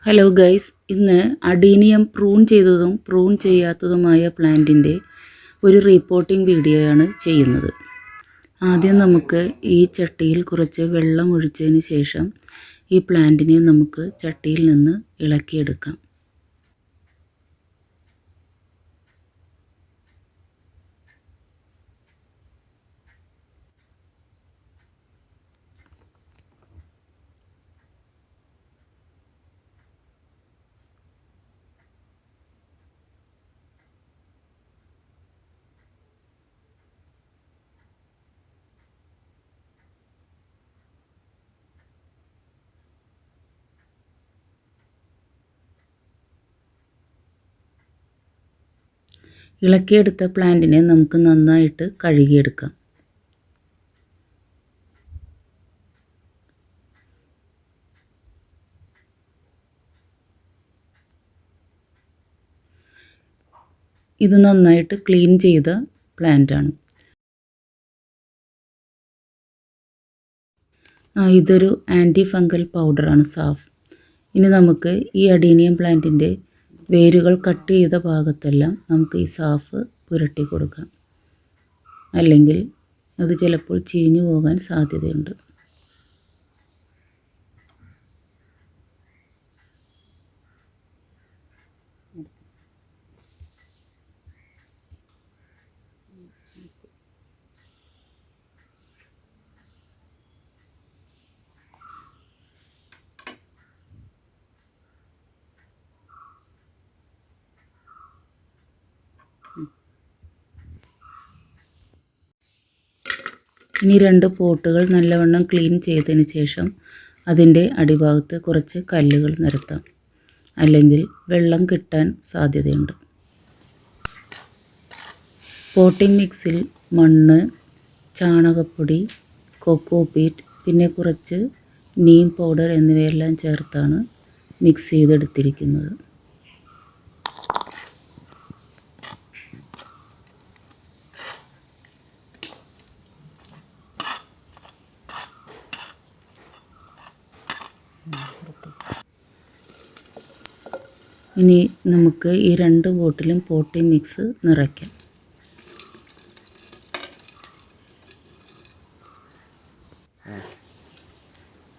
Hello guys, ഇന്ന് adenium prune ചെയ്തതും prune ചെയ്യാത്തതുമായ പ്ലാന്റിൻ്റെ ഒരു റിപ്പോർട്ടിംഗ് വീഡിയോയാണ് ചെയ്യുന്നത്. ആദ്യം നമുക്ക് ഈ ചട്ടിയിൽ കുറച്ച് വെള്ളം ഒഴിച്ചതിന് ശേഷം ഈ പ്ലാന്റിനെ നമുക്ക് ചട്ടിയിൽ നിന്ന് ഇളക്കിയെടുക്കാം. ഇളക്കിയെടുത്ത പ്ലാന്റിനെ നമുക്ക് നന്നായിട്ട് കഴുകിയെടുക്കാം. ഇത് നന്നായിട്ട് ക്ലീൻ ചെയ്ത പ്ലാന്റാണ്. ഇതൊരു ആൻറ്റി ഫംഗൽ പൗഡറാണ്, സാഫ്. ഇനി നമുക്ക് ഈ അഡീനിയം പ്ലാന്റിൻ്റെ വേരുകൾ കട്ട് ചെയ്ത ഭാഗത്തെല്ലാം നമുക്ക് ഈ സാഫ് പുരട്ടി കൊടുക്കാം, അല്ലെങ്കിൽ അത് ചിലപ്പോൾ ചീഞ്ഞു പോകാൻ സാധ്യതയുണ്ട്. ഇനി 2 പോട്ടുകൾ നല്ലവണ്ണം ക്ലീൻ ചെയ്തതിന് ശേഷം അതിൻ്റെ അടിഭാഗത്ത് കുറച്ച് കല്ലുകൾ നിരത്താം, അല്ലെങ്കിൽ വെള്ളം കിട്ടാൻ സാധ്യതയുണ്ട്. പോട്ടിംഗ് മിക്സിൽ മണ്ണ്, ചാണകപ്പൊടി, കൊക്കോപീറ്റ്, പിന്നെ കുറച്ച് നീം പൗഡർ എന്നിവയെല്ലാം ചേർത്താണ് മിക്സ് ചെയ്തെടുത്തിരിക്കുന്നത്. ഇനി നമുക്ക് ഈ 2 ബോട്ടിലും പോട്ടിംഗ് മിക്സ് നിറയ്ക്കാം.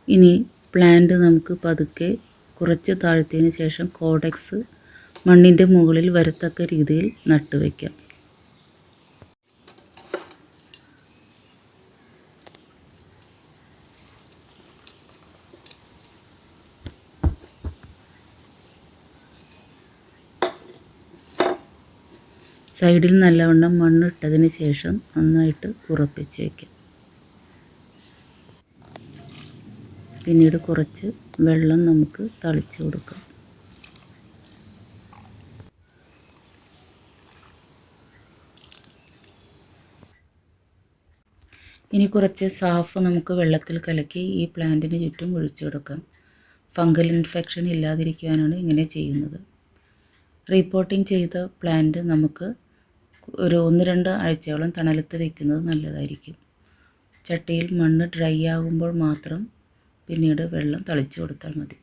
ഇനി പ്ലാന്റ് നമുക്ക് പതുക്കെ കുറച്ച് താഴ്ത്തിയതിന് ശേഷം കോഡെക്സ് മണ്ണിൻ്റെ മുകളിൽ വരത്തക്ക രീതിയിൽ നട്ടുവയ്ക്കാം. സൈഡിൽ നല്ലവണ്ണം മണ്ണിട്ടതിന് ശേഷം നന്നായിട്ട് ഉറപ്പിച്ച് വയ്ക്കാം. പിന്നീട് കുറച്ച് വെള്ളം നമുക്ക് തളിച്ച് കൊടുക്കാം. ഇനി കുറച്ച് സാഫ് നമുക്ക് വെള്ളത്തിൽ കലക്കി ഈ പ്ലാന്റിന് ചുറ്റും ഒഴിച്ചു കൊടുക്കാം. ഫംഗൽ ഇൻഫെക്ഷൻ ഇല്ലാതിരിക്കുവാനാണ് ഇങ്ങനെ ചെയ്യുന്നത്. റിപ്പോർട്ടിംഗ് ചെയ്ത പ്ലാന്റ് നമുക്ക് ഒരു 1-2 ആഴ്ചയോളം തണലത്ത് വയ്ക്കുന്നത് നല്ലതായിരിക്കും. ചട്ടിയിൽ മണ്ണ് ഡ്രൈ ആകുമ്പോൾ മാത്രം പിന്നീട് വെള്ളം തളിച്ചു കൊടുത്താൽ മതി.